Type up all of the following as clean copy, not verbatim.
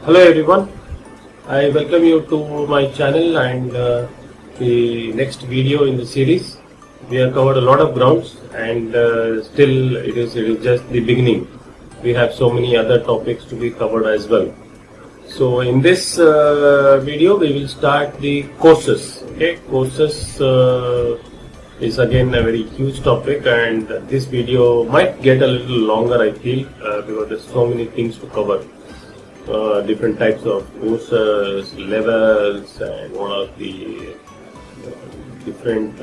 Hello everyone, I welcome you to my channel and the next video in the series. We have covered a lot of grounds and still it is just the beginning. We have so many other topics to be covered as well. So in this video we will start the courses. Okay, courses is again a very huge topic, and this video might get a little longer, I feel, because there's so many things to cover. Different types of courses, levels, and what are the different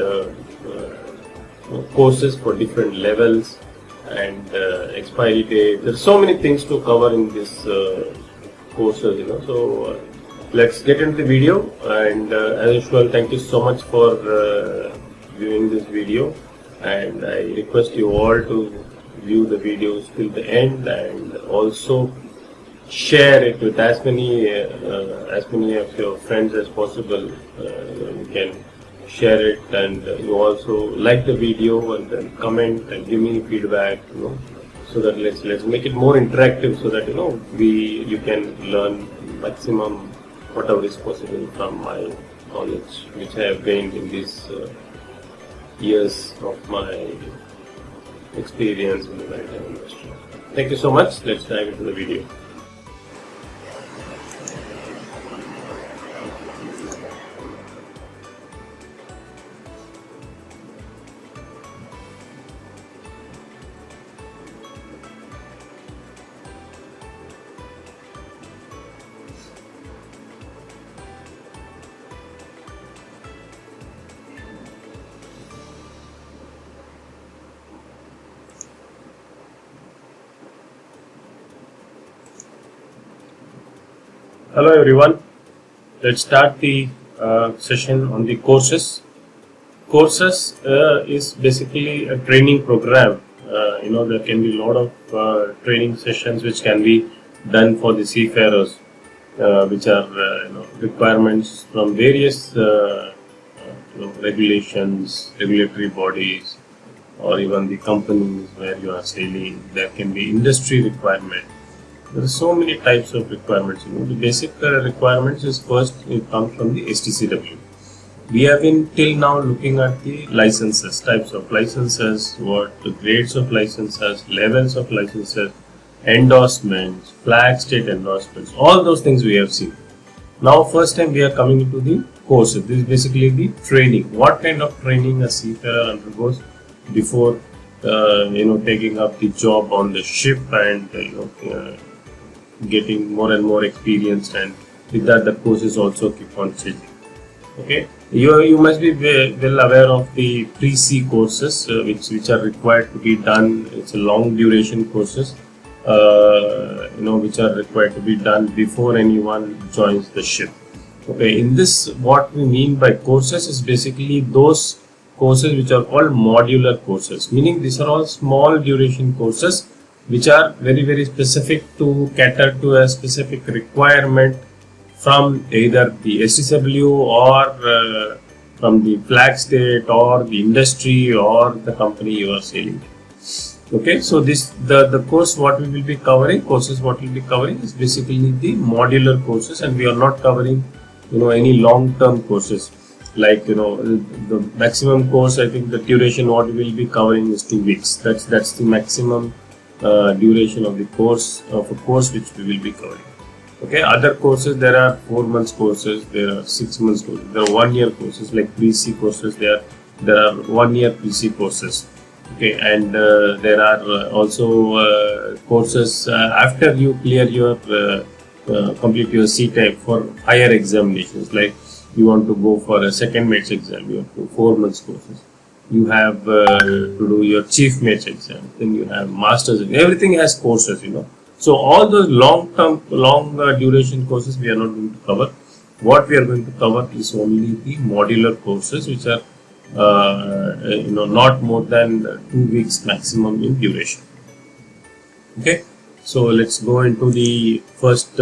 courses for different levels and expiry date. There's so many things to cover in this courses, So let's get into the video. And as usual, thank you so much for viewing this video. And I request you all to view the videos till the end, and also share it with as many of your friends as possible. You can share it, and you also like the video and then comment and give me feedback, so that let's make it more interactive, so that you can learn maximum whatever is possible from my knowledge which I have gained in these years of my experience in the maritime industry. Thank you so much. Let's dive into the video. Hello everyone, let's start the session on the courses. Courses is basically a training program. There can be a lot of training sessions which can be done for the seafarers, which are requirements from various regulations, regulatory bodies, or even the companies where you are sailing. There can be industry requirement. There are so many types of requirements. The basic requirements is first, it comes from the STCW. We have been till now looking at the licenses, types of licenses, what the grades of licenses, levels of licenses, endorsements, flag state endorsements, all those things we have seen. Now first time we are coming into the courses. This is basically the training. What kind of training a seafarer undergoes before taking up the job on the ship and getting more and more experienced, and with that the courses also keep on changing. Okay, you must be well aware of the pre-sea courses which are required to be done. It's a long duration courses which are required to be done before anyone joins the ship. Okay, in this what we mean by courses is basically those courses which are called modular courses, meaning these are all small duration courses which are very, very specific to cater to a specific requirement from either the STCW or from the flag state or the industry or the company you are sailing. Okay, so the course what we will be covering, is basically the modular courses, and we are not covering any long-term courses. Like the maximum course, I think the duration what we will be covering is 2 weeks. That's the maximum duration of the course which we will be covering. Okay, other courses, there are 4 months courses, there are 6 months courses, there are 1 year courses like pre-sea courses. There are 1 year pre-sea courses. Okay, and there are also courses after you clear your complete your sea type for higher examinations. Like you want to go for a second mate's exam, you have to 4 months courses. You have to do your chief mate's exam, then you have masters. Everything has courses, So all those long duration courses we are not going to cover. What we are going to cover is only the modular courses, which are not more than 2 weeks maximum in duration. Okay, so let's go into the first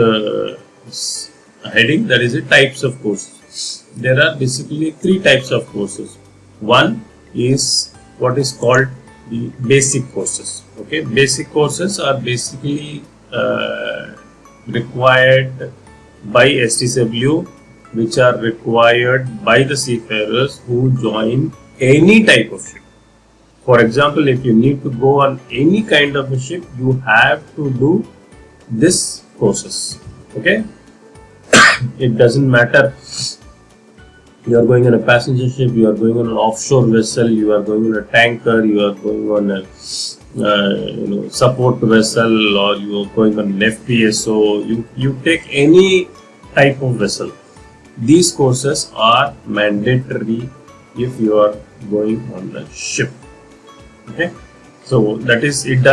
heading, that is the types of courses. There are basically 3 types of courses. One is what is called the basic courses. Okay, basic courses are basically required by STCW, which are required by the seafarers who join any type of ship. For example, if you need to go on any kind of a ship, you have to do this courses. Okay, it doesn't matter. You are going on a passenger ship, you are going on an offshore vessel, you are going on a tanker, you are going on a support vessel, or you are going on an FPSO. You take any type of vessel. These courses are mandatory if you are going on the ship. Okay, so that is it.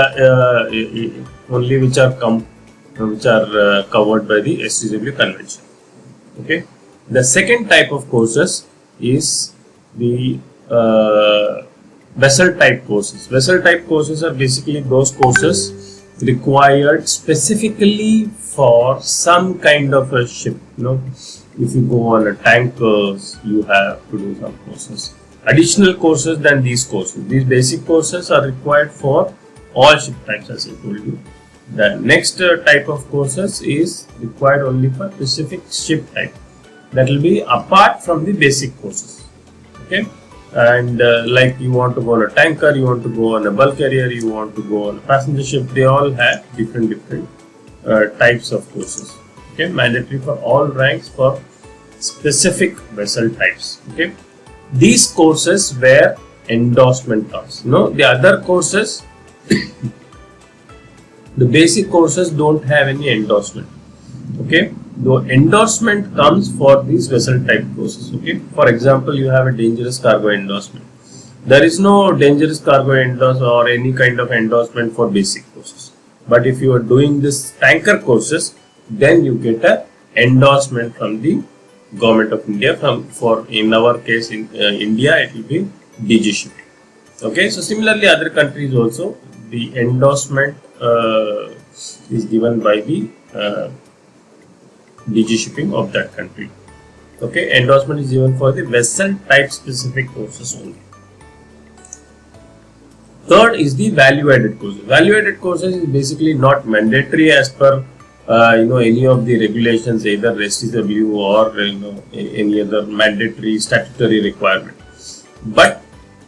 Only which are covered by the STCW convention. Okay. The second type of courses is the vessel type courses. Vessel type courses are basically those courses required specifically for some kind of a ship. If you go on a tankers, you have to do some courses. Additional courses than these courses. These basic courses are required for all ship types, as I told you. The next type of courses is required only for specific ship type. That will be apart from the basic courses. Okay, and like you want to go on a tanker, you want to go on a bulk carrier, you want to go on a passenger ship, they all have different types of courses. Okay, mandatory for all ranks for specific vessel types. Okay, these courses where endorsement comes. The other courses, the basic courses don't have any endorsement. Okay, the endorsement comes for these vessel type courses. Okay, for example, you have a dangerous cargo endorsement. There is no dangerous cargo endorsement or any kind of endorsement for basic courses. But if you are doing this tanker courses, then you get a endorsement from the Government of India. In our case in India, it will be DG shipping. Okay, so similarly other countries also the endorsement is given by the DG shipping of that country. Okay, endorsement is given for the vessel type specific courses only. Third is the value added courses. Value added courses is basically not mandatory as per any of the regulations, either STCW or any other mandatory statutory requirement, but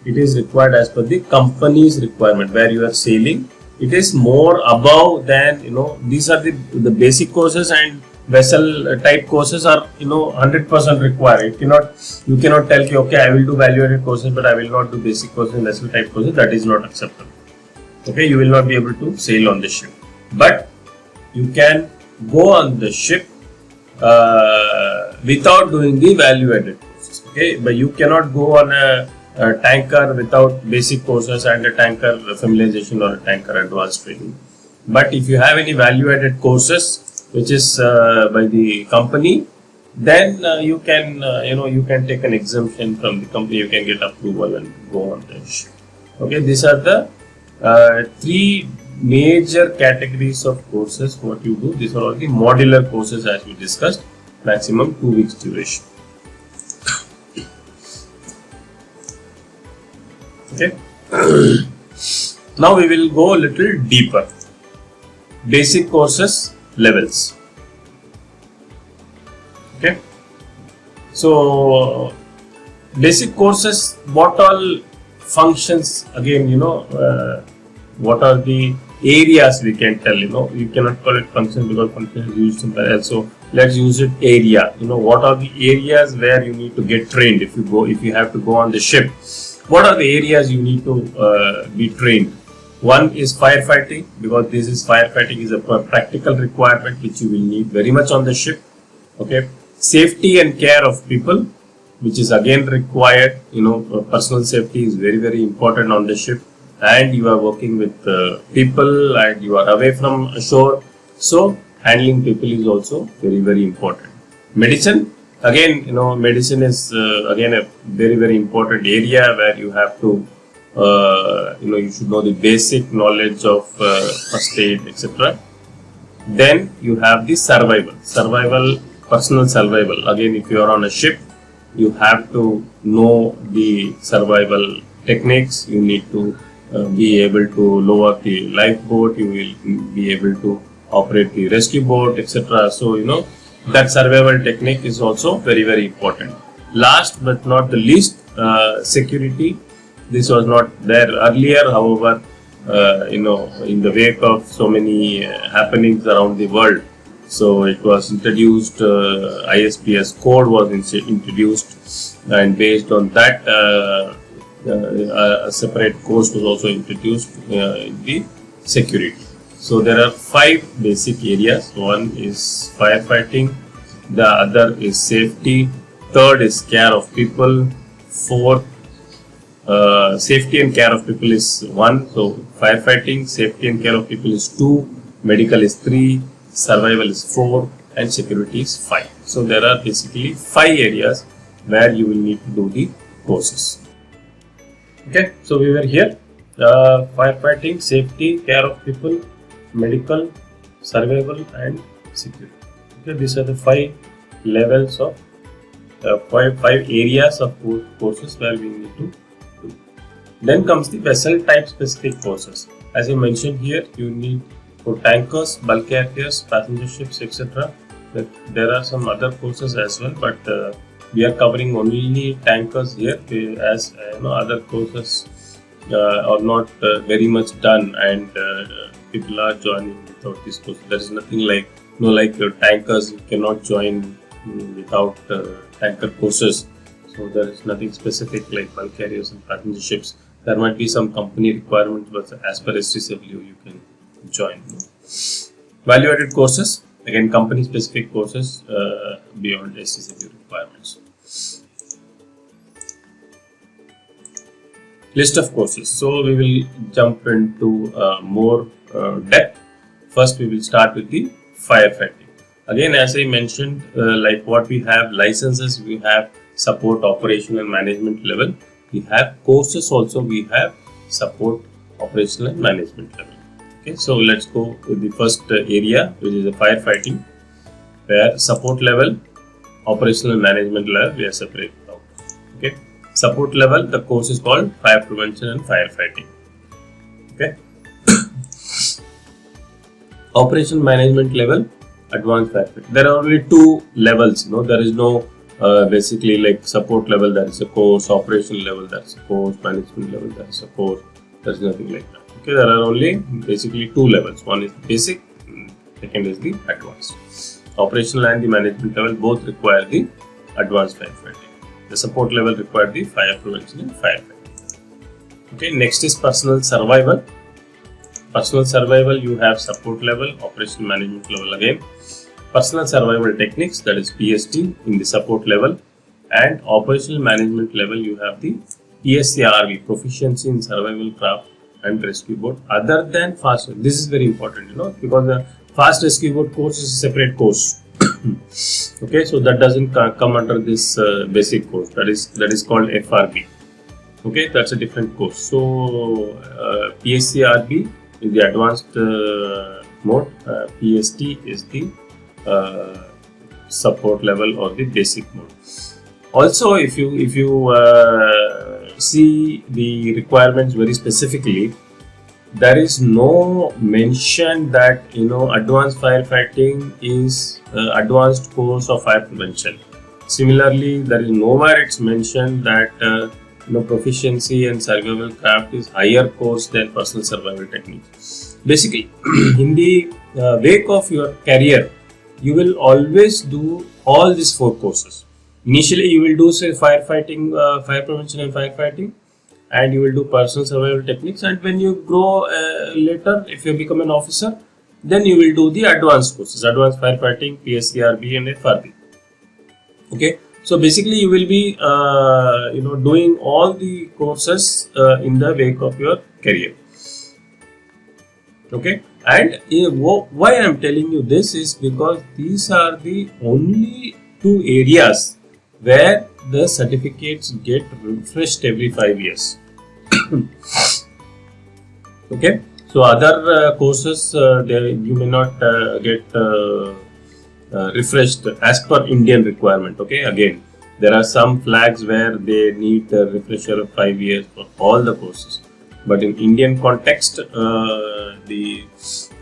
it is required as per the company's requirement where you are sailing. It is more above than these are the basic courses, and vessel type courses are 100% required. You cannot tell okay, I will do value added courses but I will not do basic courses and vessel type courses. That is not acceptable. Okay, you will not be able to sail on the ship, but you can go on the ship without doing the value added courses. Okay, but you cannot go on a tanker without basic courses and a tanker familiarization or a tanker advanced training. But if you have any value added courses which is by the company, then you can take an exemption from the company. You can get approval and go on the ship. Okay, these are the three major categories of courses what you do. These are all the modular courses as we discussed, maximum 2 weeks duration. Okay. Now we will go a little deeper. Basic courses levels. Okay. So basic courses, what all functions, again what are the areas we can tell. You cannot call it function because function is used somewhere else. So let's use it area. What are the areas where you need to get trained if you have to go on the ship. What are the areas you need to be trained? One is firefighting, because firefighting is a practical requirement which you will need very much on the ship. Okay, safety and care of people, which is again required. Personal safety is very, very important on the ship, and you are working with people and you are away from shore, so handling people is also very, very important. Medicine, again medicine is again a very, very important area where you have to you should know the basic knowledge of first aid, etc. Then you have the survival, personal survival. Again, if you are on a ship, you have to know the survival techniques. You need to be able to lower the lifeboat. You will be able to operate the rescue boat, etc. So, that survival technique is also very, very important. Last but not the least, security. This was not there earlier, however, in the wake of so many happenings around the world. So it was introduced, ISPS code was introduced, and based on that, a separate course was also introduced in the security. So there are 5 basic areas. One is firefighting, the other is safety, third is care of people, fourth, safety and care of people is 1. So firefighting, safety and care of people is 2, medical is 3, survival is 4, and security is 5. So there are basically 5 areas where you will need to do the courses. Okay, so we were here, firefighting, safety, care of people, medical, survival, and security. Okay, these are the 5 levels of five areas of courses where we need to do. Then comes the vessel type specific courses. As I mentioned here, you need for tankers, bulk carriers, passenger ships, etc. There are some other courses as well, but we are covering only tankers here, as other courses are not very much done, and people are joining without this course. There is nothing like tankers. You cannot join without tanker courses. So there is nothing specific like bulk carriers and passenger ships. There might be some company requirements, but as per STCW you can join. Value added courses, again company specific courses beyond STCW requirements. List of courses. So we will jump into more depth. First we will start with the firefighting. Again, as I mentioned, like what we have licenses, we have support, operation and management level. We have courses also, we have support, operational and management level. Okay, so let's go with the first area, which is the firefighting, where support level, operational and management level, we are separated out. Okay, support level, the course is called fire prevention and firefighting. Okay, operation management level, advanced firefighting. There are only 2 levels. There is no basically like support level, that is a course, operational level, that's a course, management level, that's a course. There is nothing like that. Okay, there are only basically 2 levels. One is basic, second is the advanced. Operational and the management level both require the advanced firefighting. The support level require the fire prevention and firefighting. Okay, next is personal survival. Personal survival, you have support level, operational management level again. Personal survival techniques, that is PST in the support level, and operational management level you have the PSCRV, proficiency in survival craft and rescue boat, other than fast. This is very important, because the fast rescue boat course is a separate course. Okay, so that doesn't come under this basic course. That is called FRB. Okay, that's a different course. So PSCRB is the advanced mode. PST is the support level or the basic mode. Also, if you see the requirements very specifically, there is no mention that advanced firefighting is advanced course of fire prevention. Similarly, there is nowhere it's mentioned that proficiency and survival craft is higher course than personal survival techniques. Basically, in the wake of your career, you will always do all these 4 courses. Initially, you will do say firefighting, fire prevention and firefighting, and you will do personal survival techniques. And when you grow later, if you become an officer, then you will do the advanced courses, advanced firefighting, PSCRB and FRB. Okay, so basically you will be doing all the courses in the wake of your career. Okay, and why I am telling you this is because these are the only 2 areas where the certificates get refreshed every 5 years. Okay, so other courses you may not get refreshed as per Indian requirement. Okay, again there are some flags where they need a refresher of 5 years for all the courses. But in Indian context, the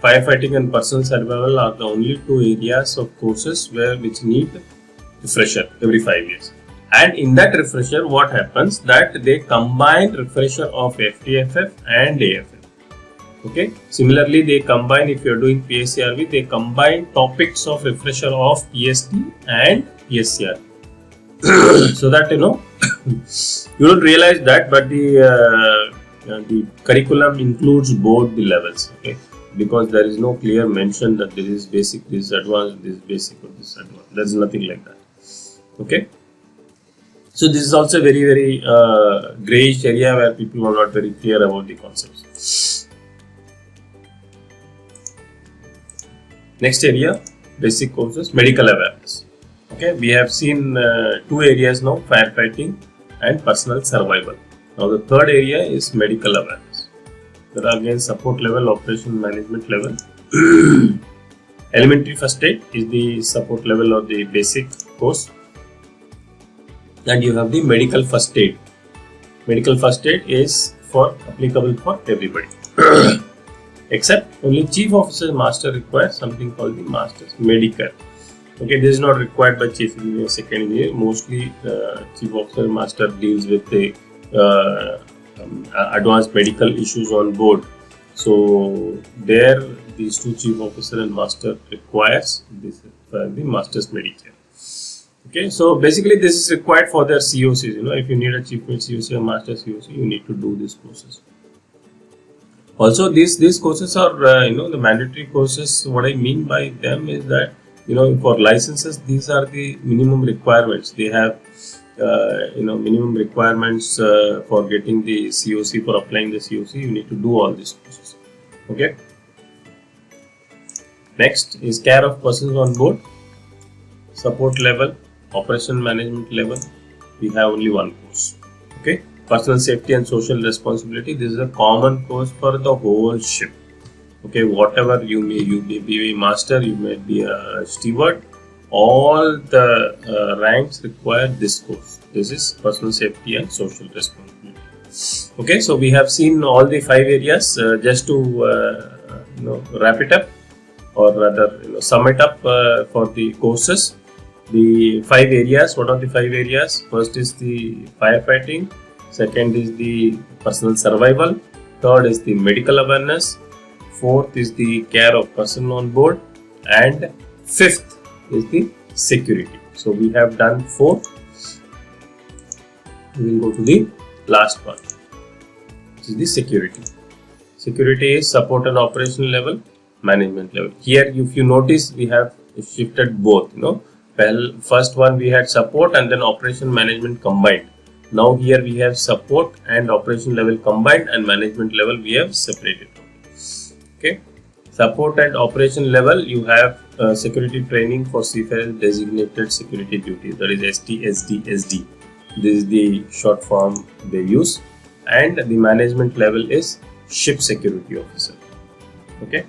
firefighting and personal survival are the only two areas of courses which need refresher every 5 years. And in that refresher, what happens that they combine refresher of FTFF and AFF. Okay. Similarly, they combine, if you are doing PSCRV, they combine topics of refresher of PST and PSCRV. So that you don't realize that, but the curriculum includes both the levels. Okay, because there is no clear mention that this is basic, this is advanced, this is basic, or this is advanced. There is nothing like that. Okay. So this is also a very, very greyish area where people are not very clear about the concepts. Next area, basic courses, medical awareness. Okay, we have seen two areas now, firefighting and personal survival. Now the third area is medical awareness. There are again support level, operation management level. Elementary first aid is the support level of the basic course. And you have the medical first aid. Medical first aid is applicable for everybody. Except only chief officer master requires something called the master's medical. Okay, this is not required by chief engineer, second engineer. Mostly chief officer master deals with the advanced medical issues on board. So there these two chief officer and master requires this the master's medical. Okay, so basically this is required for their COCs. If you need a chief mate COC or master COC, you need to do these courses. Also, these courses are the mandatory courses. What I mean by them is that for licenses, these are the minimum requirements. They have minimum requirements for getting the COC, for applying the COC. You need to do all these courses. Okay. Next is care of persons on board, support level, operation management level. We have only one course. Okay. Personal safety and social responsibility. This is a common course for the whole ship. Okay, whatever you may be a master, you may be a steward. All the ranks require this course. This is personal safety and social responsibility. Okay, so we have seen all the 5 areas. Just to wrap it up, or rather sum it up for the courses. The 5 areas. What are the 5 areas? First is the firefighting. Second is the personal survival. Third is the medical awareness. Fourth is the care of person on board. And fifth is the security. So we have done 4. We will go to the last one, which is the security. Security is support and operational level, management level. Here, if you notice, we have shifted both. Well, first one we had support and then operation management combined. Now here we have support and operation level combined, and management level we have separated. Okay, support and operation level, you have security training for seafarers designated security duties, that is ST, SD, SD. This is the short form they use. And the management level is ship security officer. Okay.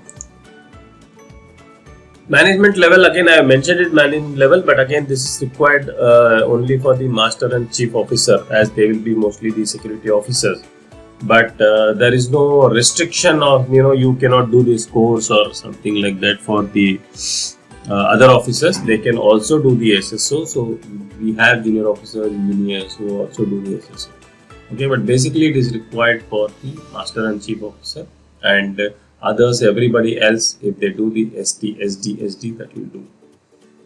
Management level, again I have mentioned it, management level, but again this is required only for the master and chief officer, as they will be mostly the security officers. But there is no restriction of you cannot do this course or something like that for the other officers. They can also do the SSO. So we have junior officers, engineers who also do the SSO. Okay, but basically it is required for the master and chief officer, and others, everybody else, if they do the ST, SD, SD, that will do.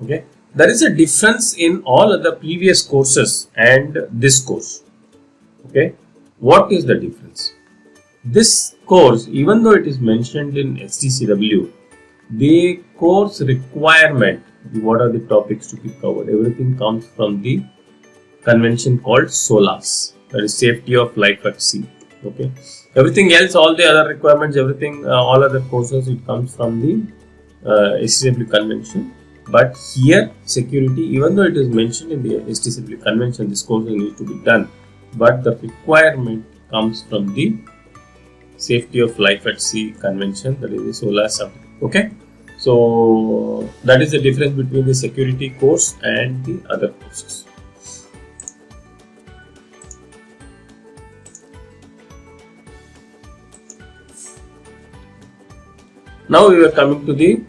Okay, there is a difference in all other previous courses and this course. Okay, what is the difference? This course, even though it is mentioned in STCW, the course requirement, what are the topics to be covered, everything comes from the convention called SOLAS, that is safety of life at sea. Okay, everything else, all the other requirements, everything, all other courses, it comes from the STCW convention. But here, security, even though it is mentioned in the STCW convention, this course needs to be done, but the requirement comes from the safety of life at sea convention, that is the SOLAS subject. Okay, so that is the difference between the security course and the other courses. Now we are coming to the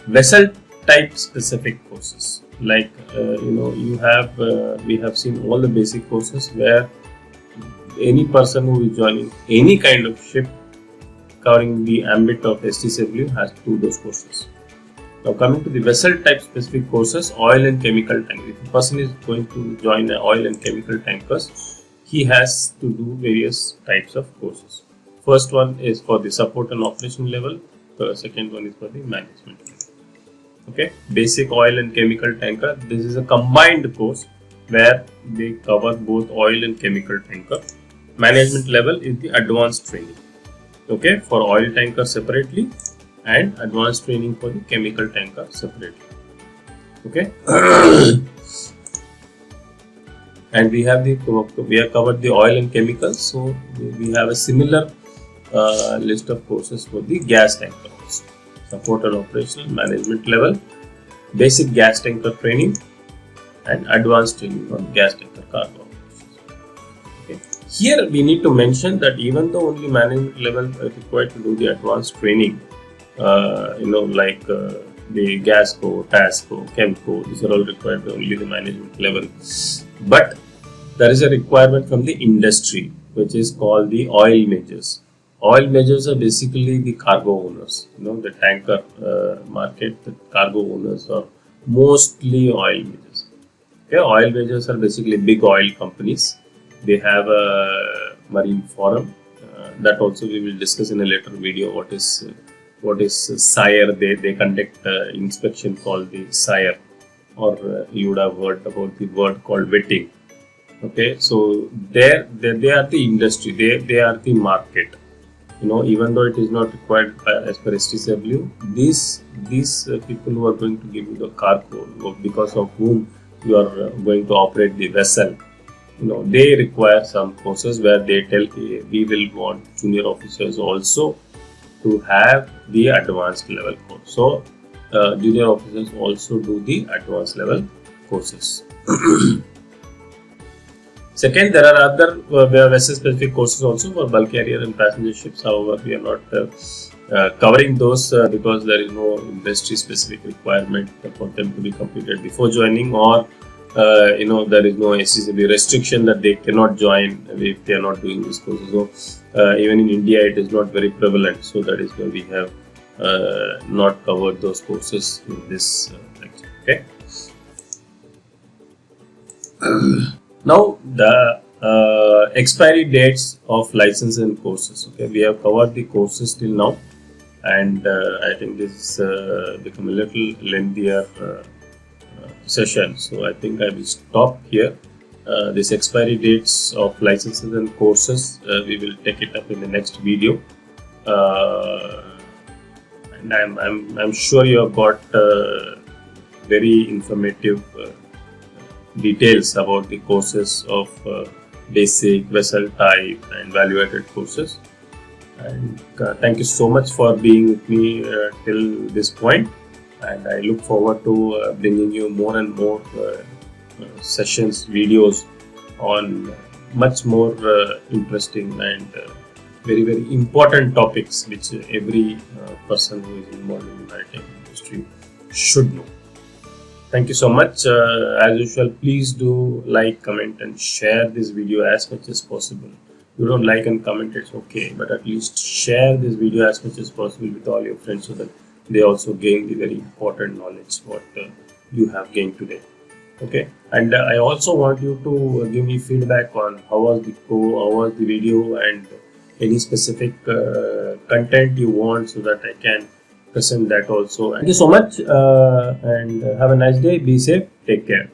vessel type specific courses. Like we have seen all the basic courses where any person who is joining any kind of ship covering the ambit of STCW has to do those courses. Now coming to the vessel type specific courses, oil and chemical tanker. If a person is going to join an oil and chemical tankers, he has to do various types of courses. First one is for the support and operation level. The second one is for the management level. Okay, basic oil and chemical tanker. This is a combined course where they cover both oil and chemical tanker. Management level is the advanced training. Okay, for oil tanker separately and advanced training for the chemical tanker separately. Okay, and we have covered the oil and chemicals, so we have a similar list of courses for the gas tanker also. Support and operational, management level, basic gas tanker training, and advanced training on gas tanker cargo operations. Okay. Here we need to mention that even though only management level are required to do the advanced training, like the GasCo, TASCo, ChemCo, these are all required only the management level. But there is a requirement from the industry which is called the oil majors. Oil majors are basically the cargo owners. The tanker market, the cargo owners are mostly oil majors. Okay, oil majors are basically big oil companies. They have a marine forum. That also we will discuss in a later video. What is SIRE? They conduct inspection called the SIRE, or you would have heard about the word called vetting. Okay, so they are the industry. They are the market. Even though it is not required as per STCW, these people who are going to give you the cargo, because of whom you are going to operate the vessel, they require some courses where they tell we will want junior officers also to have the advanced level course. So junior officers also do the advanced level courses. Second, there are other vessel specific courses also for bulk carrier and passenger ships. However, we are not covering those because there is no industry specific requirement for them to be completed before joining, or there is no STCW restriction that they cannot join if they are not doing these courses. So even in India it is not very prevalent, so that is why we have not covered those courses in this lecture. Okay. Now the expiry dates of license and courses. Okay, we have covered the courses till now, and I think this become a little lengthier session, so I think I will stop here. This expiry dates of licenses and courses, we will take it up in the next video, and I'm sure you have got very informative details about the courses of basic, vessel type, and value-added courses. And thank you so much for being with me till this point. And I look forward to bringing you more and more sessions, videos on much more interesting and very, very important topics which every person who is involved in the maritime industry should know. Thank you so much. As usual, please do like, comment, and share this video as much as possible. If you don't like and comment, it's okay, but at least share this video as much as possible with all your friends so that they also gain the very important knowledge what you have gained today. Okay, and I also want you to give me feedback on how was the video, and any specific content you want so that I can present that also. Thank you so much, and have a nice day. Be safe. Take care.